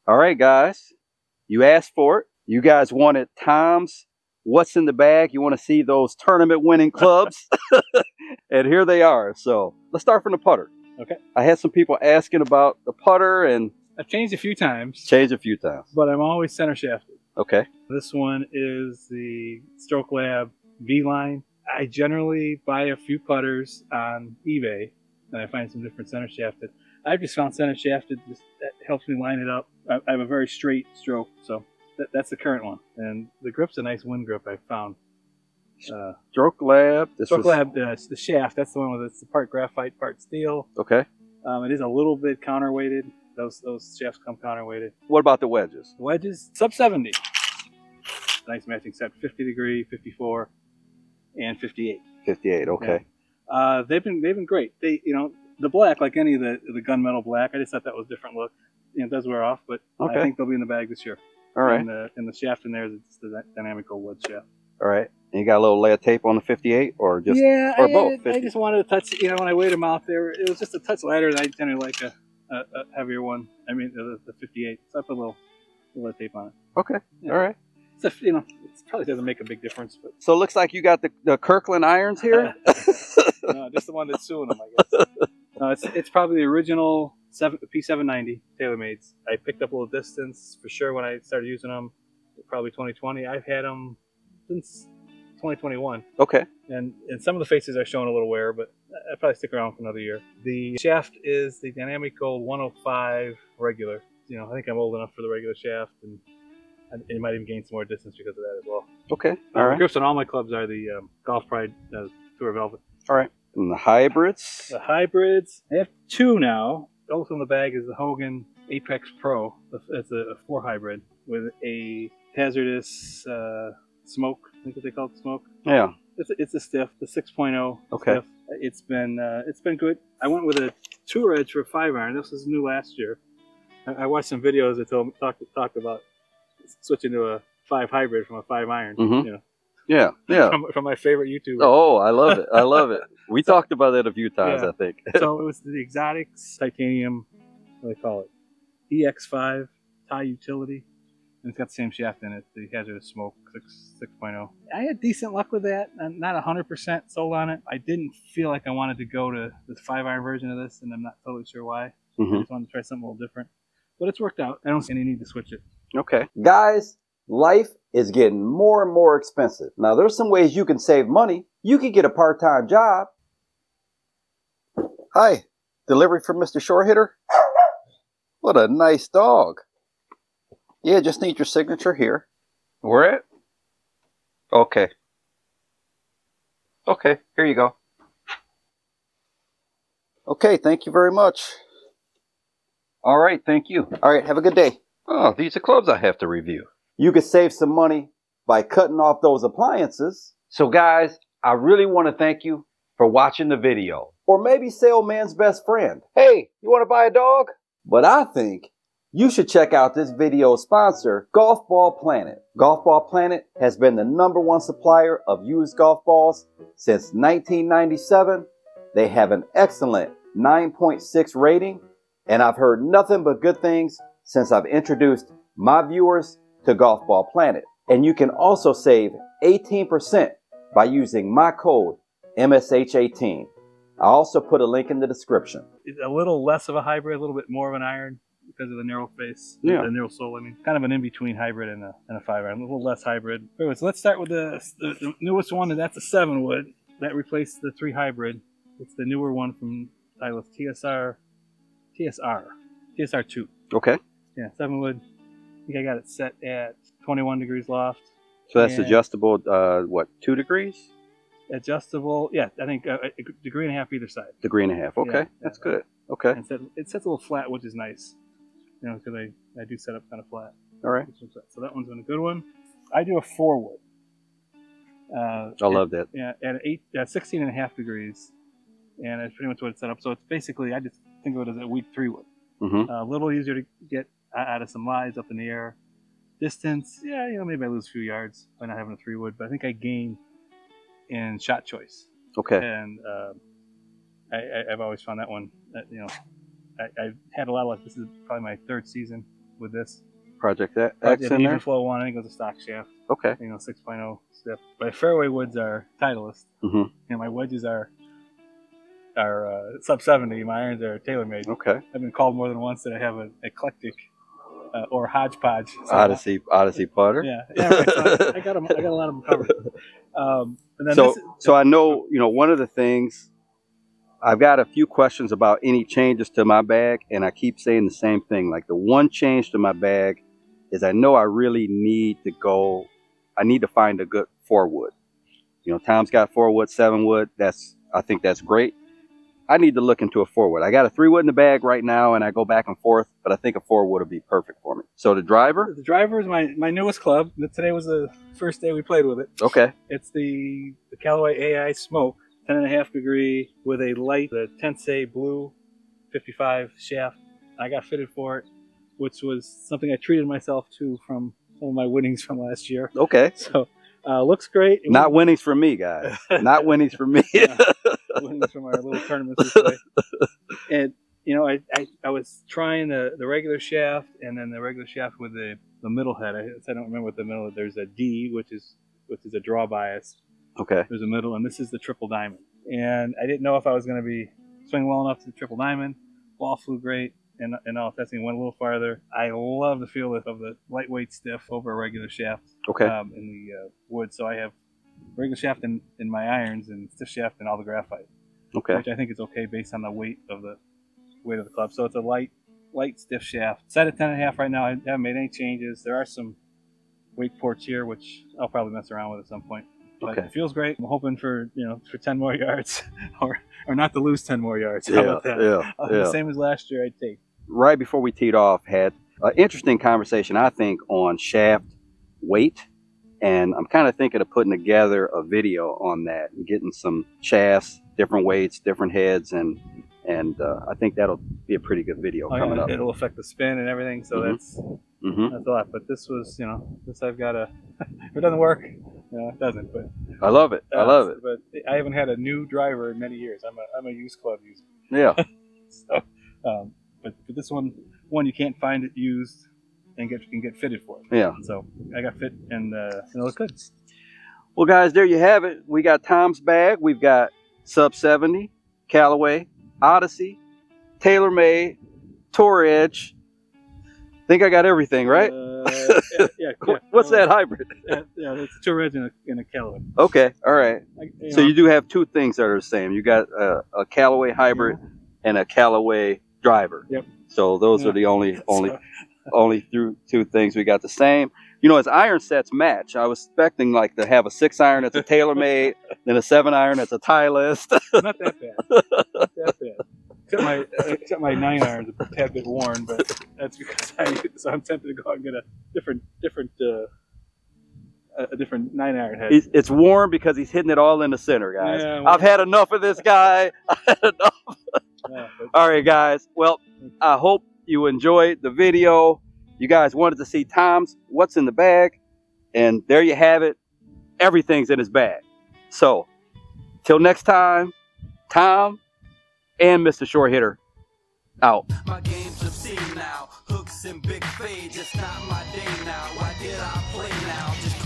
All right, guys, you asked for it. You guys wanted Tom's what's in the bag. You want to see those tournament winning clubs. And here they are. So let's start from the putter. Okay. I had some people asking about the putter, and I've changed a few times. But I'm always center shafted. Okay. This one is the Stroke Lab V-Line. I generally buy a few putters on eBay, and I find some different center shafted. I've just found center shafted, that helps me line it up. I have a very straight stroke, so that's the current one. And the grip's a nice wind grip I found. Stroke Lab. Lab, the shaft, that's the one with it's part graphite, part steel. Okay. It is a little bit counterweighted. Those shafts come counterweighted. What about the wedges? The wedges, sub 70. Nice matching set, 50 degree, 54, and 58. 58. Okay. Yeah. They've been great. They, the black, like any of the gunmetal black, I just thought that was a different look. It does wear off, but okay. I think they'll be in the bag this year. All right. And the shaft in there is the dynamic gold wedge shaft. All right. And you got a little lead tape on the 58, or just both? I just wanted to touch. When I weighed them out there, it was just a touch lighter, and I generally like a heavier one. I mean, the 58. So I put a little lead tape on it. Okay. Yeah. All right. So, it probably doesn't make a big difference. But so it looks like you got the Kirkland irons here. No, just the one that's suing them, I guess. No, it's probably the original P790 TaylorMades. I picked up a little distance for sure when I started using them. Probably 2020. I've had them since 2021. Okay. And some of the faces are showing a little wear, but I'll probably stick around for another year. The shaft is the Dynamic Gold 105 regular. I think I'm old enough for the regular shaft, and it might even gain some more distance because of that as well. Okay. All right. The grips on all my clubs are the Golf Pride Tour Velvet. All right. And the hybrids? The hybrids. I have two now. Also in the bag is the Hogan Apex Pro. It's a 4 hybrid with a hazardous smoke. I think what they call it, smoke. Yeah. It's a stiff, the 6.0. Okay. Stiff. It's been good. I went with a Tour Edge for a 5-iron. This was new last year. I watched some videos that talked about switching to a 5 hybrid from a 5-iron. Mm-hmm. Yeah. From my favorite YouTuber. Oh, I love it. I love it. We talked about that a few times, yeah. I think. So it was the Exotics Titanium, what do they call it? EX5 Tie Utility. And it's got the same shaft in it, the hazardous smoke 6.0. I had decent luck with that. I'm not 100% sold on it. I didn't feel like I wanted to go to the 5-iron version of this, and I'm not totally sure why. Mm-hmm. I just wanted to try something a little different. But it's worked out. I don't see any need to switch it. Okay. Guys, life is getting more and more expensive. Now, there's some ways you can save money. You can get a part-time job. Hi, delivery from Mr. Short Hitter. What a nice dog. Yeah, just need your signature here. Where at? Okay. Okay, here you go. Okay, thank you very much. All right, thank you. All right, have a good day. Oh, these are clubs I have to review. You could save some money by cutting off those appliances. So guys, I really want to thank you for watching the video. Or maybe salesman's best friend. Hey, you want to buy a dog? But I think you should check out this video's sponsor, Golf Ball Planet. Golf Ball Planet has been the #1 supplier of used golf balls since 1997. They have an excellent 9.6 rating, and I've heard nothing but good things since I've introduced my viewers to Golf Ball Planet. And you can also save 18% by using my code MSH18. I also put a link in the description. It's a little less of a hybrid, a little bit more of an iron because of the narrow face, the narrow sole. I mean, kind of an in-between hybrid and a 5-iron, a little less hybrid. Anyways, let's start with the newest one, and that's a 7-wood. That replaced the 3 hybrid. It's the newer one from Titleist, TSR2. Okay. Yeah, 7-wood. I think I got it set at 21 degrees loft. So that's adjustable, what, 2 degrees? Adjustable, yeah, I think a degree and a half either side. Degree and a half, okay. Yeah, that's good. Okay. And it sets a little flat, which is nice. Because I do set up kind of flat. All right. So that one's been a good one. I do a 4-wood. I love that. Yeah, at 16 and a half degrees. And that's pretty much what it's set up. So it's basically, I just think of it as a weak 3-wood. Mm-hmm. A little easier to get out of some lies up in the air. Distance, yeah, maybe I lose a few yards by not having a 3-wood, but I think I gain in shot choice. Okay. And I've always found that one, I've had a lot of luck. This is probably my 3rd season with this. Project X The in there? Even Flow one, I think it was a stock shaft. Okay. 6.0 stiff. My fairway woods are Titleist. And my wedges are sub 70. My irons are TaylorMade. Okay. I've been called more than once that I have an eclectic or hodgepodge. Odyssey putter. Yeah, right. So I got a lot of them covered. And then so I know, one of the things, I've got a few questions about any changes to my bag, and I keep saying the same thing. Like, the one change to my bag is I know I really need to find a good 4-wood. Tom's got 4-wood, 7-wood. I think that's great. I need to look into a 4-wood. I got a 3-wood in the bag right now, and I go back and forth, but I think a 4-wood would be perfect for me. So the driver? The driver is my newest club. Today was the first day we played with it. Okay. It's the Callaway AI Smoke, 10.5 degree with a light, the Tensei Blue 55 shaft. I got fitted for it, which was something I treated myself to from some of my winnings from last year. Okay. So looks great. Not winnings for me, guys. Not winnings for me. Winnings from our little tournaments we play. And I was trying the regular shaft and then the regular shaft with the middle head. I don't remember what the middle. There's a D, which is a draw bias. Okay. There's a middle, and this is the triple diamond. And I didn't know if I was going to be swinging well enough to the triple diamond. Ball flew great, and all testing went a little farther. I love the feel of the lightweight stiff over a regular shaft. Okay. In the wood, so I have regular shaft in my irons and stiff shaft in all the graphite. Okay. Which I think is okay based on the weight of the club. So it's a light stiff shaft. Set at 10.5 right now. I haven't made any changes. There are some weight ports here, which I'll probably mess around with at some point. But it feels great. I'm hoping for 10 more yards, or not to lose 10 more yards. How about that? The same as last year, I'd take. Right before we teed off, had an interesting conversation, I think, on shaft weight. And I'm kind of thinking of putting together a video on that and getting some shafts, different weights, different heads, and I think that'll be a pretty good video coming up. It'll affect the spin and everything, so that's a lot. But this was, this I've got to. If it doesn't work, it doesn't. But I love it. I love it. But I haven't had a new driver in many years. I'm a used club user. Yeah. So, but this one you can't find it used and get fitted for it. Yeah. So I got fit and it looked good. Well, guys, there you have it. We got Tom's bag. We've got sub 70, Callaway, Odyssey, TaylorMade, Tour Edge. I think I got everything, right? Yeah. What's that hybrid? Yeah, it's a Tour Edge and a Callaway. Okay, all right. So you do have two things that are the same. You got a Callaway hybrid and a Callaway driver. Yep. So those are the only two things we got the same. As iron sets match, I was expecting to have a 6-iron that's a TaylorMade, then a 7-iron that's a Titleist. Not that bad. Not that bad. Except my 9-iron is a tad bit worn, but that's because I'm tempted to go out and get a different 9-iron head. It's worn because he's hitting it all in the center, guys. Yeah, I've had enough of this guy. I've had enough. All right, guys. Well, I hope you enjoyed the video. You guys wanted to see Tom's what's in the bag, and there you have it. Everything's in his bag. So, till next time, Tom and Mr. Short Hitter out. My game's obscene now. Hooks and big fade, just not my day now. Why did I play now? Just